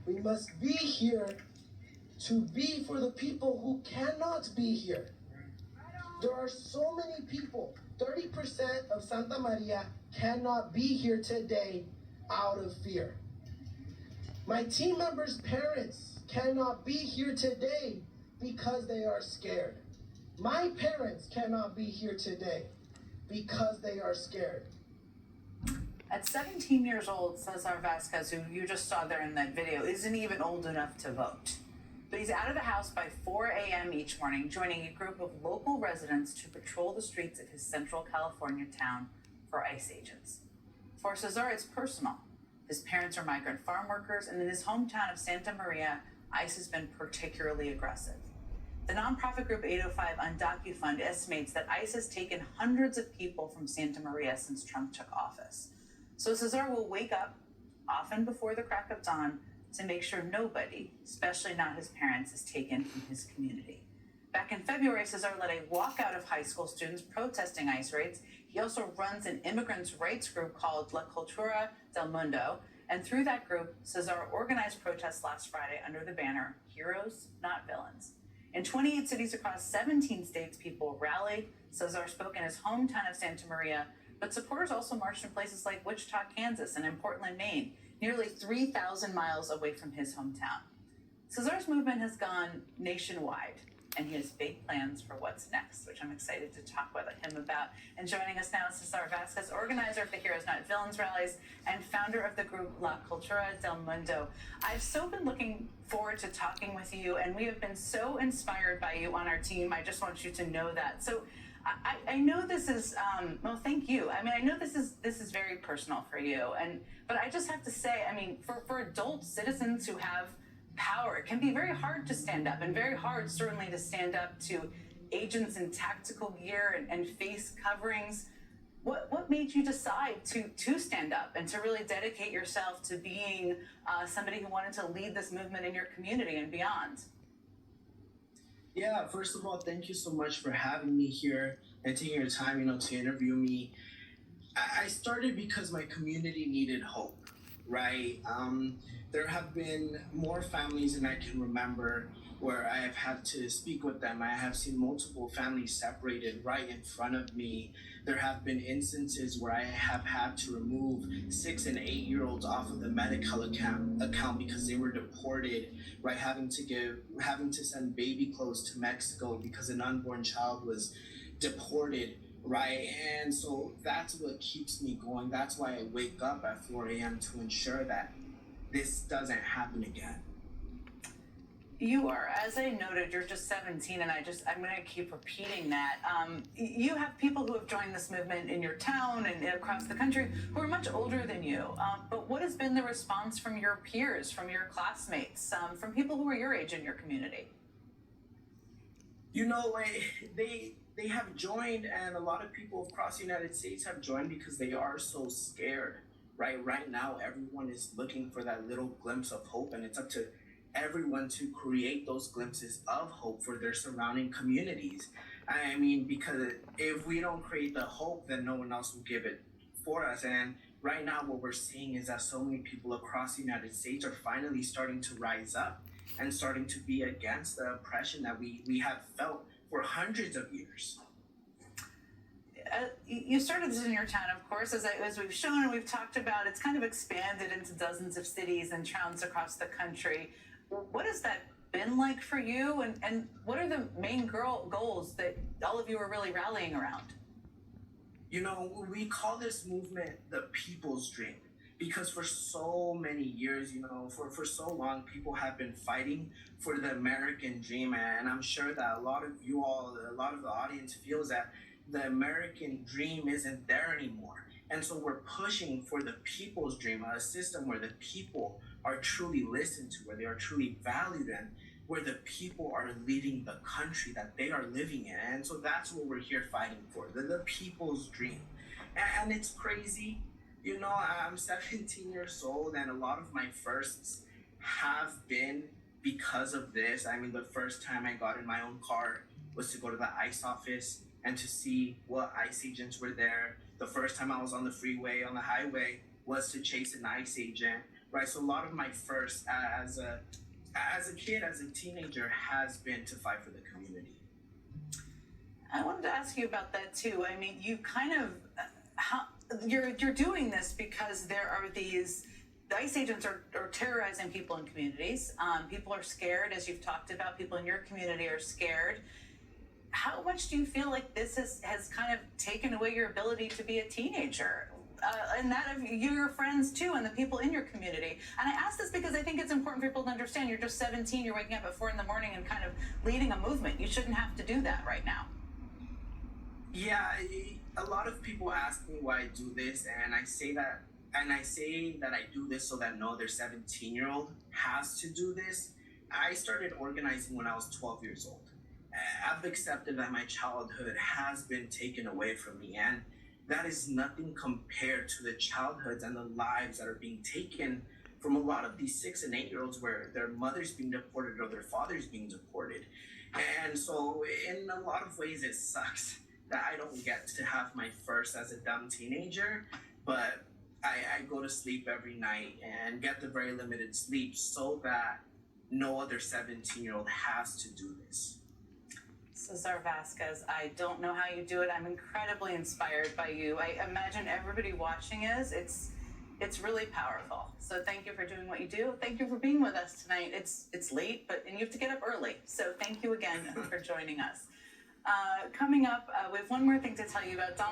We must be here to be for the people who cannot be here. There are so many people, 30% of Santa Maria cannot be here today out of fear. My team members' parents cannot be here today because they are scared. My parents cannot be here today because they are scared. At 17 years old, Cesar Vasquez, who you just saw there in that video, isn't even old enough to vote. But he's out of the house by 4 a.m. each morning, joining a group of local residents to patrol the streets of his Central California town for ICE agents. For Cesar, it's personal. His parents are migrant farm workers, and in his hometown of Santa Maria, ICE has been particularly aggressive. The nonprofit group 805 Undocumented estimates that ICE has taken hundreds of people from Santa Maria since Trump took office. So Cesar will wake up, often before the crack of dawn, to make sure nobody, especially not his parents, is taken from his community. Back in February, Cesar led a walkout of high school students protesting ICE raids. He also runs an immigrants' rights group called Cultura Del Mundo. And through that group, Cesar organized protests last Friday under the banner, Heroes, Not Villains. In 28 cities across 17 states, people rallied. Cesar spoke in his hometown of Santa Maria, but supporters also marched in places like Wichita, Kansas, and in Portland, Maine, nearly 3,000 miles away from his hometown. Cesar's movement has gone nationwide, and he has big plans for what's next, which I'm excited to talk with him about. And joining us now is Cesar Vasquez, organizer of the Heroes Not Villains rallies and founder of the group La Cultura Del Mundo. I've so been looking forward to talking with you, and we have been so inspired by you on our team. I just want you to know that. So I know this is, well, thank you. I mean, I know this is very personal for you, but I just have to say, I mean, for adult citizens who have power, it can be very hard to stand up, and very hard certainly to stand up to agents in tactical gear and face coverings. What made you decide to stand up and to really dedicate yourself to being somebody who wanted to lead this movement in your community and beyond? Yeah, first of all, thank you so much for having me here and taking your time, to interview me. I started because my community needed hope, right? There have been more families than I can remember where I have had to speak with them. I have seen multiple families separated right in front of me. There have been instances where I have had to remove 6 and 8-year-olds off of the medical account because they were deported, right? Having to send baby clothes to Mexico because an unborn child was deported, right? And so that's what keeps me going. That's why I wake up at 4 a.m. to ensure that this doesn't happen again. You are, as I noted, you're just 17, and I'm going to keep repeating that. You have people who have joined this movement in your town and across the country who are much older than you. But what has been the response from your peers, from your classmates, from people who are your age in your community? They have joined, and a lot of people across the United States have joined because they are so scared, right? Right now, everyone is looking for that little glimpse of hope, and it's up to everyone to create those glimpses of hope for their surrounding communities. I mean, because if we don't create the hope, then no one else will give it for us. And right now, what we're seeing is that so many people across the United States are finally starting to rise up and starting to be against the oppression that we have felt for hundreds of years. You started this in your town, of course, as we've shown and we've talked about. It's kind of expanded into dozens of cities and towns across the country. What has that been like for you, and what are the main goals that all of you are really rallying around? We call this movement the people's dream because for so many years, for so long, people have been fighting for the American dream. And I'm sure that a lot of the audience feels that the American dream isn't there anymore. And so we're pushing for the people's dream, a system where the people are truly listened to, where they are truly valued, and where the people are leading the country that they are living in. And so that's what we're here fighting for, the people's dream. And it's crazy. I'm 17 years old, and a lot of my firsts have been because of this. I mean, the first time I got in my own car was to go to the ICE office and to see what ICE agents were there. The first time I was on the freeway, on the highway, was to chase an ICE agent, right? So a lot of my first as a kid, as a teenager, has been to fight for the community. I wanted to ask you about that too. I mean, you kind of you're doing this because there are these the ICE agents are terrorizing people in communities. People are scared, as you've talked about. People in your community are scared. How much do you feel like this has kind of taken away your ability to be a teenager? And that of your friends too, and the people in your community. And I ask this because I think it's important for people to understand you're just 17, you're waking up at 4 in the morning and kind of leading a movement. You shouldn't have to do that right now. Yeah, a lot of people ask me why I do this, and I say that I do this so that no other 17-year-old has to do this. I started organizing when I was 12 years old. I've accepted that my childhood has been taken away from me, and that is nothing compared to the childhoods and the lives that are being taken from a lot of these 6 and 8-year-olds where their mother's being deported or their father's being deported. And so in a lot of ways it sucks that I don't get to have my first as a dumb teenager, but I go to sleep every night and get the very limited sleep so that no other 17-year-old has to do this. Cesar Vasquez, I don't know how you do it. I'm incredibly inspired by you. I imagine everybody watching is. It's really powerful. So thank you for doing what you do. Thank you for being with us tonight. It's late, and you have to get up early. So thank you again for joining us. Coming up, we have one more thing to tell you about. Donald